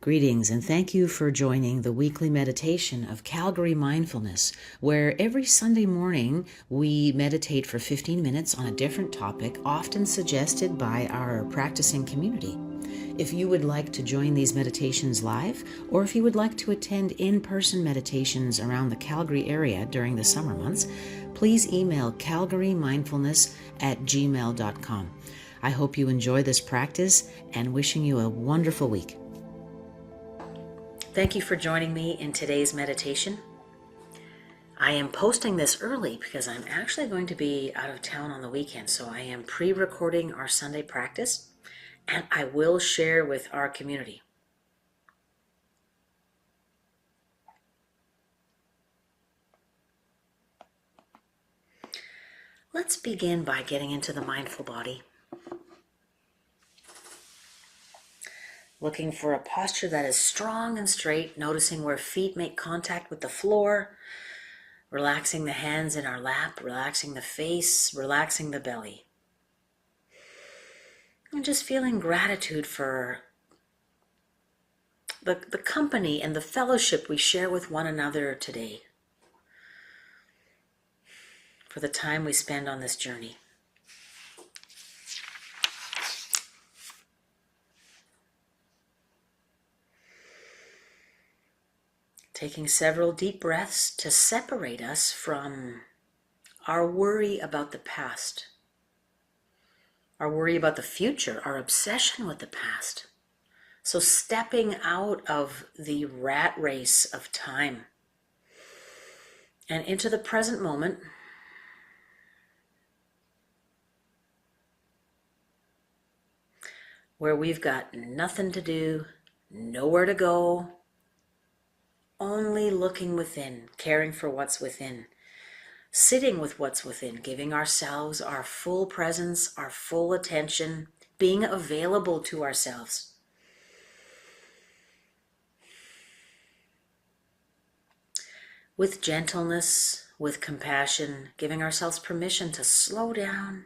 Greetings and thank you for joining the weekly meditation of Calgary Mindfulness, where every Sunday morning we meditate for 15 minutes on a different topic, often suggested by our practicing community. If you would like to join these meditations live, or if you would like to attend in-person meditations around the Calgary area during the summer months, please email calgarymindfulness@gmail.com. I hope you enjoy this practice and wishing you a wonderful week. Thank you for joining me in today's meditation. I am posting this early because I'm actually going to be out of town on the weekend, so I am pre-recording our Sunday practice, and I will share with our community. Let's begin by getting into the mindful body. Looking for a posture that is strong and straight, noticing where feet make contact with the floor, relaxing the hands in our lap, relaxing the face, relaxing the belly. And just feeling gratitude for the company and the fellowship we share with one another today, for the time we spend on this journey. Taking several deep breaths to separate us from our worry about the past, our worry about the future, our obsession with the past. So stepping out of the rat race of time and into the present moment, where we've got nothing to do, nowhere to go, only looking within, caring for what's within, sitting with what's within, giving ourselves our full presence, our full attention, being available to ourselves. With gentleness, with compassion, giving ourselves permission to slow down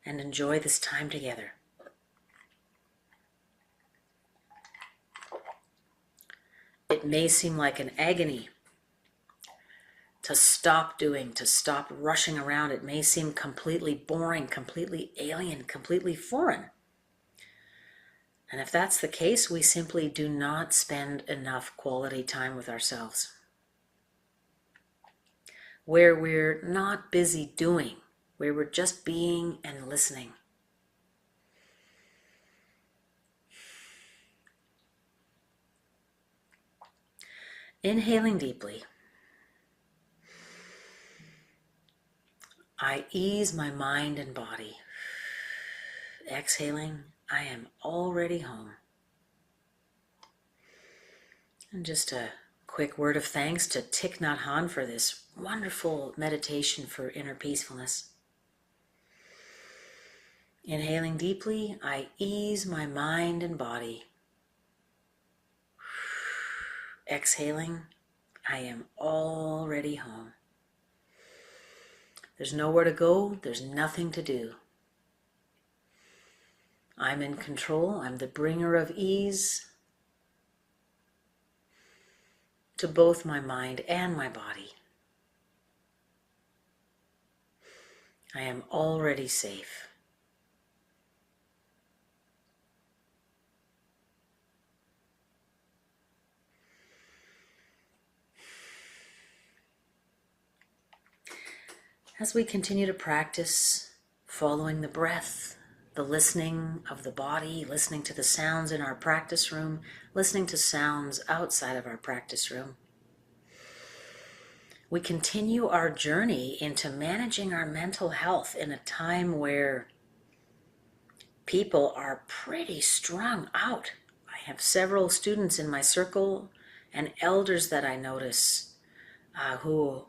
and enjoy this time together. It may seem like an agony to stop doing, to stop rushing around. It may seem completely boring, completely alien, completely foreign. And if that's the case, we simply do not spend enough quality time with ourselves, where we're not busy doing, where we're just being and listening. Inhaling deeply, I ease my mind and body. Exhaling, I am already home. And just a quick word of thanks to Thich Nhat Hanh for this wonderful meditation for inner peacefulness. Inhaling deeply, I ease my mind and body. Exhaling, I am already home. There's nowhere to go, there's nothing to do. I'm in control, I'm the bringer of ease to both my mind and my body. I am already safe. As we continue to practice following the breath, the listening of the body, listening to the sounds in our practice room, listening to sounds outside of our practice room, we continue our journey into managing our mental health in a time where people are pretty strung out. I have several students in my circle and elders that I notice who,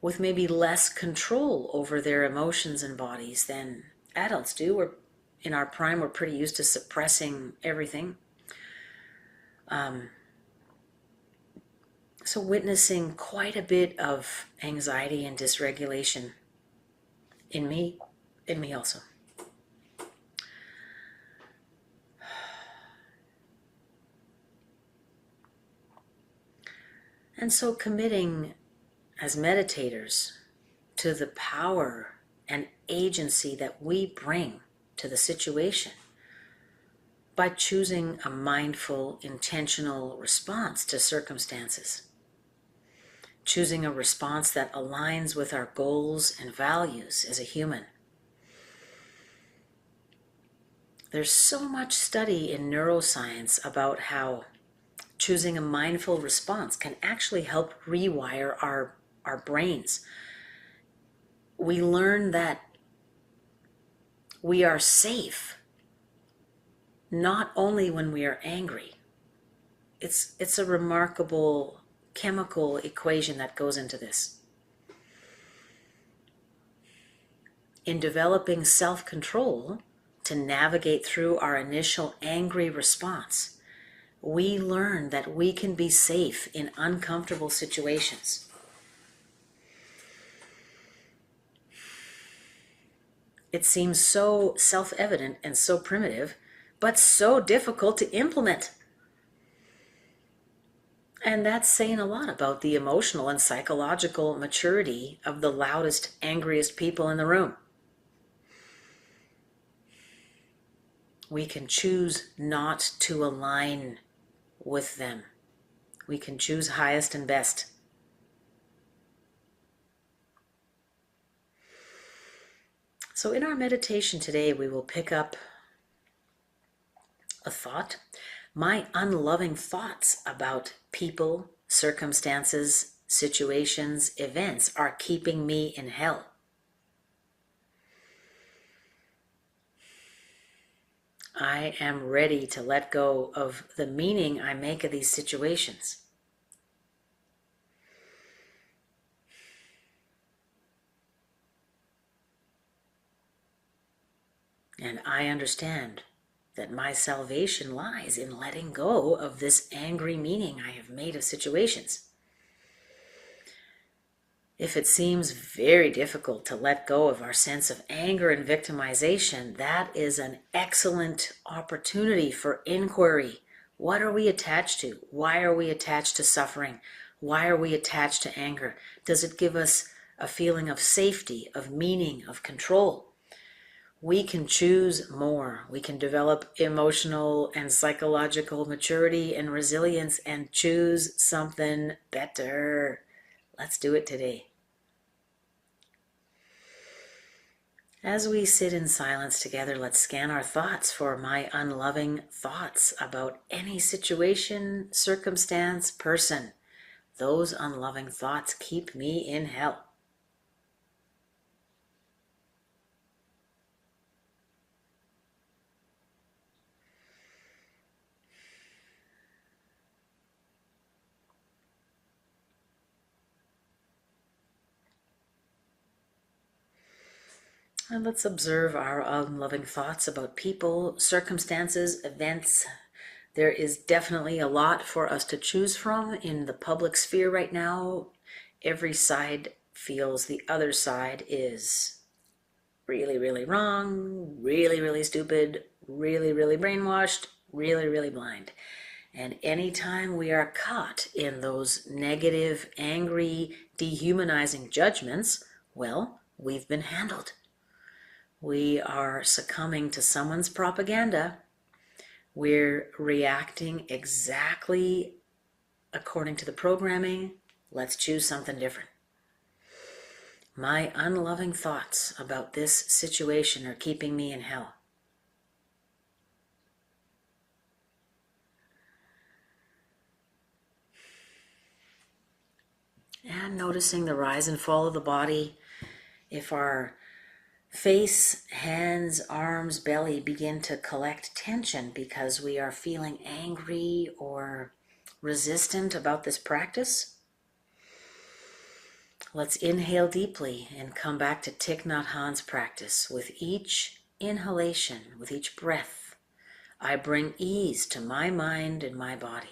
with maybe less control over their emotions and bodies than adults do. We're in our prime, we're pretty used to suppressing everything. So witnessing quite a bit of anxiety and dysregulation in me also. And so committing as meditators to the power and agency that we bring to the situation by choosing a mindful, intentional response to circumstances, choosing a response that aligns with our goals and values as a human. There's so much study in neuroscience about how choosing a mindful response can actually help rewire our brains. We learn that we are safe not only when we are angry. It's a remarkable chemical equation that goes into this. In developing self-control to navigate through our initial angry response, we learn that we can be safe in uncomfortable situations. It seems so self-evident and so primitive, but so difficult to implement. And that's saying a lot about the emotional and psychological maturity of the loudest, angriest people in the room. We can choose not to align with them. We can choose highest and best. So in our meditation today, we will pick up a thought. My unloving thoughts about people, circumstances, situations, events are keeping me in hell. I am ready to let go of the meaning I make of these situations. And I understand that my salvation lies in letting go of this angry meaning I have made of situations. If it seems very difficult to let go of our sense of anger and victimization, that is an excellent opportunity for inquiry. What are we attached to? Why are we attached to suffering? Why are we attached to anger? Does it give us a feeling of safety, of meaning, of control? We can choose more. We can develop emotional and psychological maturity and resilience and choose something better. Let's do it today. As we sit in silence together, let's scan our thoughts for my unloving thoughts about any situation, circumstance, person. Those unloving thoughts keep me in hell. And let's observe our unloving thoughts about people, circumstances, events. There is definitely a lot for us to choose from in the public sphere right now. Every side feels the other side is really, really wrong, really, really stupid, really, really brainwashed, really, really blind. And anytime we are caught in those negative, angry, dehumanizing judgments, well, we've been handled. We are succumbing to someone's propaganda. We're reacting exactly according to the programming. Let's choose something different. My unloving thoughts about this situation are keeping me in hell. And noticing the rise and fall of the body. If our face, hands, arms, belly begin to collect tension because we are feeling angry or resistant about this practice, let's inhale deeply and come back to Thich Nhat Hanh's practice. With each inhalation, with each breath, I bring ease to my mind and my body.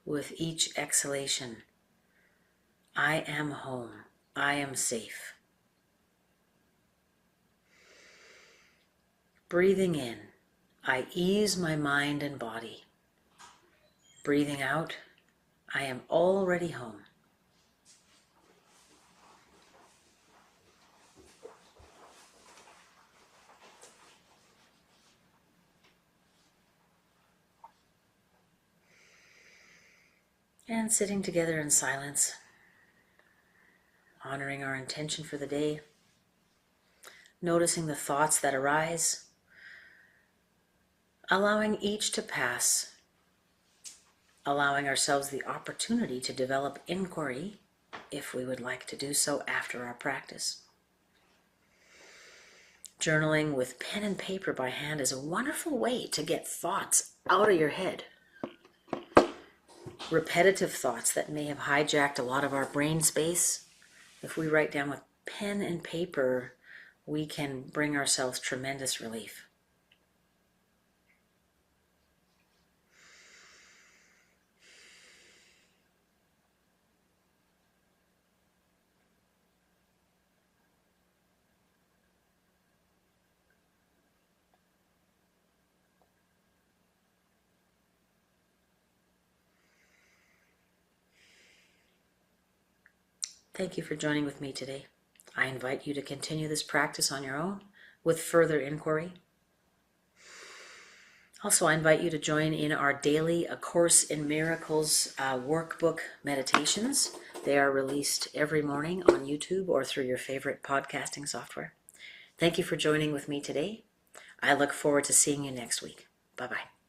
With each exhalation, I am home. I am safe. Breathing in, I ease my mind and body. Breathing out, I am already home. And sitting together in silence, honoring our intention for the day, noticing the thoughts that arise, allowing each to pass, allowing ourselves the opportunity to develop inquiry if we would like to do so after our practice. Journaling with pen and paper by hand is a wonderful way to get thoughts out of your head. Repetitive thoughts that may have hijacked a lot of our brain space. If we write down with pen and paper, we can bring ourselves tremendous relief. Thank you for joining with me today. I invite you to continue this practice on your own with further inquiry. Also, I invite you to join in our daily A Course in Miracles workbook meditations. They are released every morning on YouTube or through your favorite podcasting software. Thank you for joining with me today. I look forward to seeing you next week. Bye-bye.